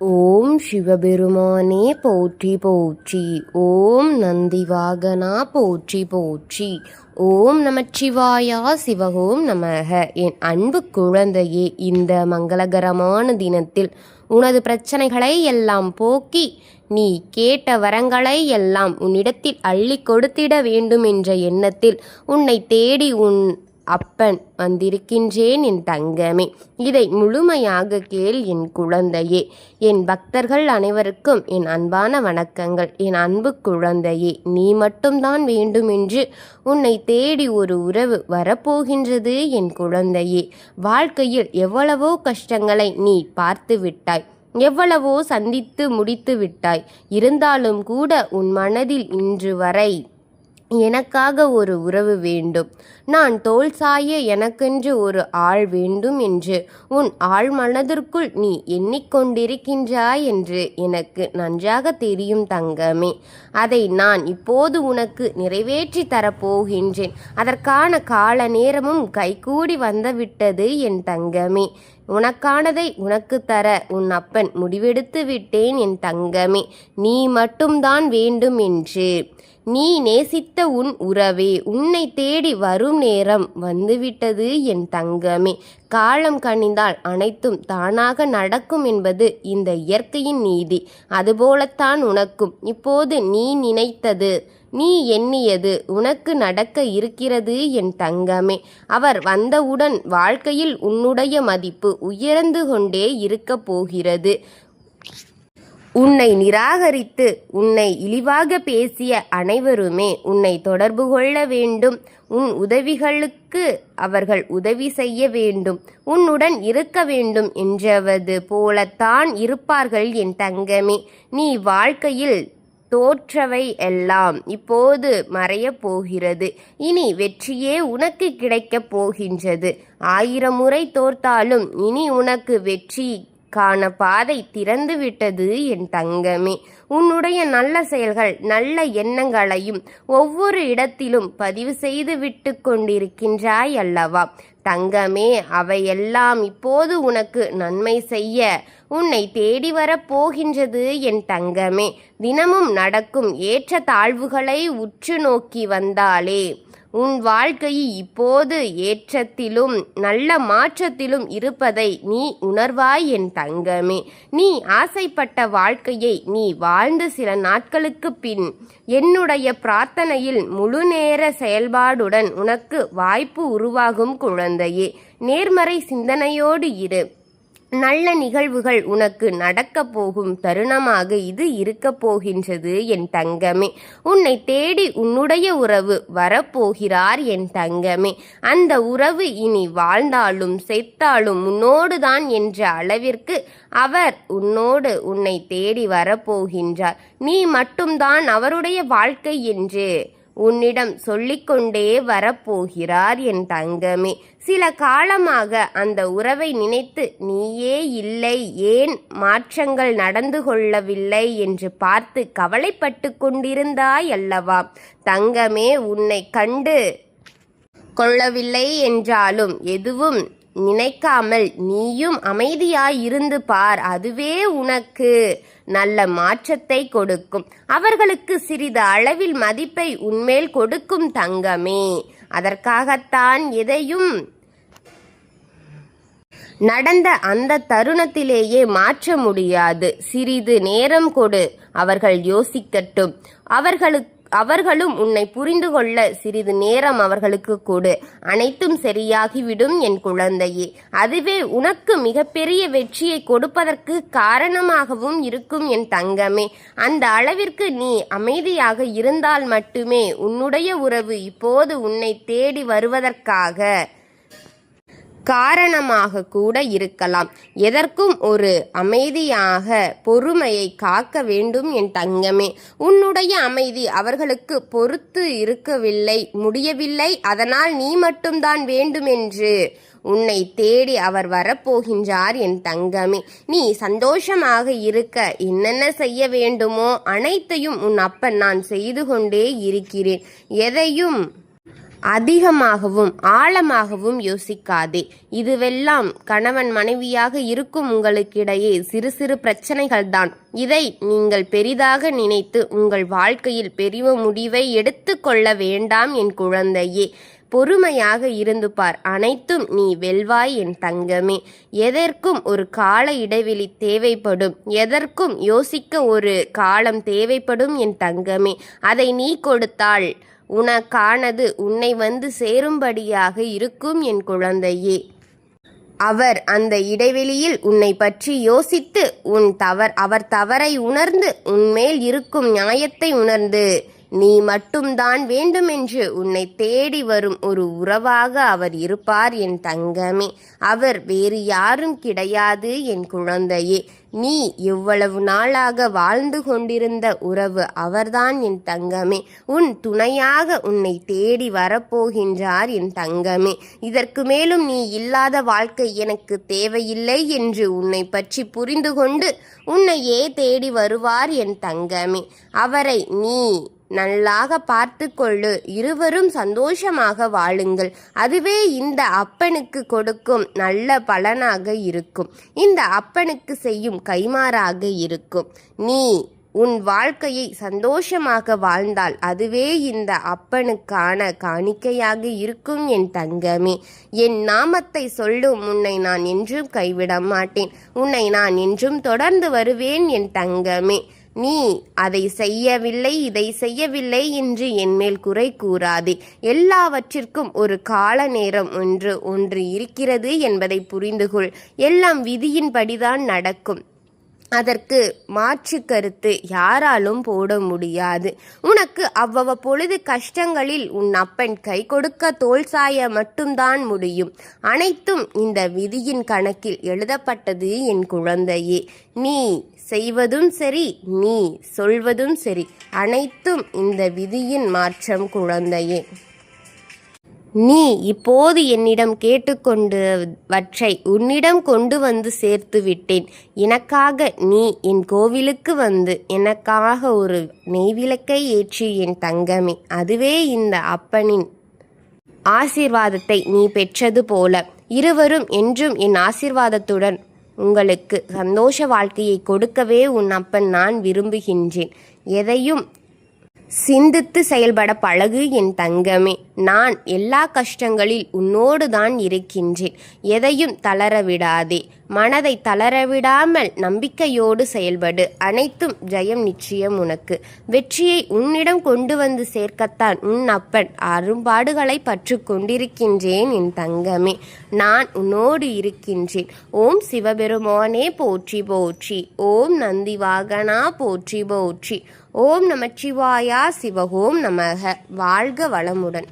ஓம் சிவபெருமானே போற்றி போற்றி. ஓம் நந்திவாகனா போற்றி போற்றி. ஓம் நமச்சிவாயா சிவகோம் நமக. என் அன்பு குழந்தையே, இந்த மங்களகரமான தினத்தில் உனது பிரச்சனைகளை எல்லாம் போக்கி நீ கேட்ட வரங்களை எல்லாம் உன்னிடத்தில் அள்ளி கொடுத்திட வேண்டும் என்ற எண்ணத்தில் உன்னை தேடி உன் அப்பன் வந்திருக்கின்றேன் என் தங்கமே. இதை முழுமையாக கேள் என் குழந்தையே. என் பக்தர்கள் அனைவருக்கும் என் அன்பான வணக்கங்கள். என் அன்பு குழந்தையே, நீ மட்டும்தான் வேண்டும் என்று உன்னை தேடி ஒரு உறவு வரப்போகின்றது என் குழந்தையே. வாழ்க்கையில் எவ்வளவோ கஷ்டங்களை நீ பார்த்து விட்டாய், எவ்வளவோ சந்தித்து முடித்து விட்டாய். இருந்தாலும் கூட உன் மனதில் இன்று வரை எனக்காக ஒரு உறவு வேண்டும், நான் தோள் சாய எனக்கென்று ஒரு ஆள் வேண்டும் என்று உன் ஆழ் மனதிற்குள் நீ எண்ணிக்கொண்டிருக்கின்றாய் என்று எனக்கு நன்றாக தெரியும் தங்கமே. அதை நான் இப்போது உனக்கு நிறைவேற்றி தரப்போகின்றேன். அதற்கான கால நேரமும் கைகூடி வந்துவிட்டது என் தங்கமே. உனக்கானதை உனக்கு தர உன் அப்பன் முடிவெடுத்து விட்டேன் என் தங்கமே. நீ மட்டும்தான் வேண்டும் என்று. நீ நேசித்த உன் உறவே உன்னை தேடி வரும் நேரம் வந்துவிட்டது என் தங்கமே. காலம் கனிந்தால் அனைத்தும் தானாக நடக்கும் என்பது இந்த இயற்கையின் நீதி. அதுபோலத்தான் உனக்கும் இப்போது நீ நினைத்தது, நீ எண்ணியது உனக்கு நடக்க இருக்கிறது என் தங்கமே. அவர் வந்தவுடன் வாழ்க்கையில் உன்னுடைய மதிப்பு உயர்ந்து கொண்டே இருக்கப் போகிறது. உன்னை நிராகரித்து உன்னை இழிவாக பேசிய அனைவருமே உன்னை தொடர்பு கொள்ள வேண்டும். உன் உதவிகளுக்கு அவர்கள் உதவி செய்ய வேண்டும், உன்னுடன் இருக்க வேண்டும் என்றவது போலத்தான் இருப்பார்கள் என் தங்கமே. நீ வாழ்க்கையில் தோற்றவை எல்லாம் இப்போது மறையப் போகிறது. இனி வெற்றியே உனக்கு கிடைக்கப் போகின்றது. 1000 முறை தோற்றாலும் இனி உனக்கு வெற்றி காண பாதை திறந்து விட்டது என் தங்கமே. உன்னுடைய நல்ல செயல்கள் நல்ல எண்ணங்களையும் ஒவ்வொரு இடத்திலும் பதிவு செய்து விட்டு கொண்டிருக்கின்றாய் அல்லவா தங்கமே. அவையெல்லாம் இப்போது உனக்கு நன்மை செய்ய உன்னை தேடி வரப்போகின்றது என் தங்கமே. தினமும் நடக்கும் ஏற்ற தாழ்வுகளை உற்று நோக்கி வந்தாலே உன் வாழ்க்கை இப்போது ஏற்றத்திலும் நல்ல மாற்றத்திலும் இருப்பதை நீ உணர்வாய் என் தங்கமே. நீ ஆசைப்பட்ட வாழ்க்கையை நீ வாழ்ந்து சில நாட்களுக்கு பின் என்னுடைய பிரார்த்தனையில் முழு நேர செயல்பாடுடன் உனக்கு வாய்ப்பு உருவாகும் குழந்தையே. நேர்மறை சிந்தனையோடு இரு. நல்ல நிகழ்வுகள் உனக்கு நடக்க போகும் தருணமாக இது இருக்க போகின்றது என் தங்கமே. உன்னை தேடி உன்னுடைய உறவு வரப்போகிறார் என் தங்கமே. அந்த உறவு இனி வாழ்ந்தாலும் செத்தாலும் உன்னோடுதான் என்ற அளவிற்கு அவர் உன்னை தேடி வரப்போகின்றார். நீ மட்டும்தான் அவருடைய வாழ்க்கை என்று உன்னிடம் சொல்லிக்கொண்டே வரப்போகிறார் என் தங்கமே. சில காலமாக அந்த உறவை நினைத்து நீயே இல்லை, ஏன் மாற்றங்கள் நடந்து கொள்ளவில்லை என்று பார்த்து கவலைப்பட்டு கொண்டிருந்தாய் அல்லவா தங்கமே. உன்னை கண்டு கொள்ளவில்லை என்றாலும் எதுவும் நினைக்காமல் நீயும் அமைதியாயிருந்து பார். அதுவே உனக்கு நல்ல மாற்றத்தை கொடுக்கும். அவர்களுக்கு சிறிது அளவில் மதிப்பை உன்மேல் கொடுக்கும் தங்கமே. அதற்காகத்தான் எதையும் நடந்த அந்த தருணத்திலேயே மாற்ற முடியாது. சிறிது நேரம் கொடு, அவர்கள் யோசிக்கட்டும். அவர்களும் உன்னை புரிந்து கொள்ள சிறிது நேரம் அவர்களுக்கு கொடு. அனைத்தும் சரியாகிவிடும் என் குழந்தையே. அதுவே உனக்கு மிகப்பெரிய வெற்றியை கொடுப்பதற்கு காரணமாகவும் இருக்கும் என் தங்கமே. அந்த அளவிற்கு நீ அமைதியாக இருந்தால் மட்டுமே உன்னுடைய உறவு இப்போது உன்னை தேடி வருவதற்காக காரணமாக கூட இருக்கலாம். எதற்கும் ஒரு அமைதியாக பொறுமையை காக்க வேண்டும் என் தங்கமே. உன்னுடைய அமைதி அவர்களுக்கு பொறுத்து முடியவில்லை. அதனால் நீ மட்டும்தான் வேண்டுமென்று உன்னை தேடி அவர் வரப்போகின்றார் என் தங்கமே. நீ சந்தோஷமாக இருக்க என்னென்ன செய்ய வேண்டுமோ அனைத்தையும் உன் அப்பன் நான் செய்து கொண்டே இருக்கிறேன். எதையும் அதிகமாகவும் ஆழமாகவும் யோசிக்காதே. இதுவெல்லாம் கணவன் மனைவியாக இருக்கும் உங்களுக்கிடையே சிறு சிறு பிரச்சனைகள்தான். இதை நீங்கள் பெரிதாக நினைத்து உங்கள் வாழ்க்கையில் பெரிய முடிவை எடுத்து கொள்ள வேண்டாம் என் குழந்தையே. பொறுமையாக இருந்து பார், அனைத்தும் நீ வெல்வாய் என் தங்கமே. எதற்கும் ஒரு கால இடைவெளி தேவைப்படும், எதற்கும் யோசிக்க ஒரு காலம் தேவைப்படும் என் தங்கமே. அதை நீ கொடுத்தால் உனக்கானது உன்னை வந்து சேரும்படியாக இருக்கும் என் குழந்தையே. அவர் அந்த இடைவெளியில் உன்னை பற்றி யோசித்து அவர் தவறை உணர்ந்து உன்மேல் இருக்கும் நியாயத்தை உணர்ந்து நீ மட்டும்தான் வேண்டுமென்று உன்னை தேடி வரும் ஒரு உறவாக அவர் இருப்பார் என் தங்கமே. அவர் வேறு யாரும் கிடையாது என் குழந்தையே. நீ இவ்வளவு நாளாக வாழ்ந்து கொண்டிருந்த உறவு அவர்தான் என் தங்கமே. உன் துணையாக உன்னை தேடி வரப்போகின்றார் என் தங்கமே. இதற்கு மேலும் நீ இல்லாத வாழ்க்கை எனக்கு தேவையில்லை என்று உன்னை பற்றி புரிந்து கொண்டு உன்னையே தேடி வருவார் என் தங்கமே. அவரை நீ நல்லாக பார்த்து கொள்ளு, இருவரும் சந்தோஷமாக வாழுங்கள். அதுவே இந்த அப்பனுக்கு கொடுக்கும் நல்ல பலனாக இருக்கும், இந்த அப்பனுக்கு செய்யும் கைமாறாக இருக்கும். நீ உன் வாழ்க்கையை சந்தோஷமாக வாழ்ந்தால் அதுவே இந்த அப்பனுக்கான காணிக்கையாக இருக்கும் என் தங்கமே. என் நாமத்தை சொல்லும் உன்னை நான் என்றும் கைவிட மாட்டேன், உன்னை நான் என்றும் தொடர்ந்து வருவேன் என் தங்கமே. நீ அதை செய்யவில்லை இதை செய்யவில்லை என்று என்மேல் குறை கூறாதே. எல்லாவற்றிற்கும் ஒரு கால நேரம் ஒன்று இருக்கிறது என்பதை புரிந்துகொள். எல்லாம் விதியின்படிதான் நடக்கும், அதற்கு மாற்று கருத்து யாராலும் போட முடியாது. உனக்கு அவ்வப்பொழுது கஷ்டங்களில் உன் அப்பன் கை கொடுக்க தோள் சாய மட்டும்தான் முடியும். அனைத்தும் இந்த விதியின் கணக்கில் எழுதப்பட்டது என் குழந்தையே. நீ செய்வதும் சரி, நீ சொல்வதும் சரி, அனைத்தும் இந்த விதியின் மாற்றம் குழந்தையே. நீ இப்போது என்னிடம் கேட்டுக்கொண்டவற்றை உன்னிடம் கொண்டு வந்து சேர்த்து விட்டேன். எனக்காக நீ என் கோவிலுக்கு வந்து எனக்காக ஒரு நெய்விளக்கை ஏற்றி என் தங்கமே. அதுவே இந்த அப்பனின் ஆசீர்வாதத்தை நீ பெற்றது போல இருவரும் என்றும் என் ஆசீர்வாதத்துடன் உங்களுக்கு சந்தோஷ வாழ்க்கையை கொடுக்கவே உன் அப்பன் நான் விரும்புகின்றேன். எதையும் சிந்தித்து செயல்பட பழகு என் தங்கமே. நான் எல்லா கஷ்டங்களில் உன்னோடு தான் இருக்கின்றேன். எதையும் தளரவிடாதே, மனதை தளரவிடாமல் நம்பிக்கையோடு செயல்படு. அனைத்தும் ஜெயம் நிச்சயம் உனக்கு. வெற்றியை உன்னிடம் கொண்டு வந்து சேர்க்கத்தான் உன் அப்பன் அரும்பாடுகளை பற்று கொண்டிருக்கின்றேன் என் தங்கமே. நான் உன்னோடு இருக்கின்றேன். ஓம் சிவபெருமானே போற்றி போற்றி, ஓம் நந்தி வாகனா போற்றி போற்றி, ஓம் நமச்சிவாயா சிவ ஓம் நமக. வாழ்க வளமுடன்.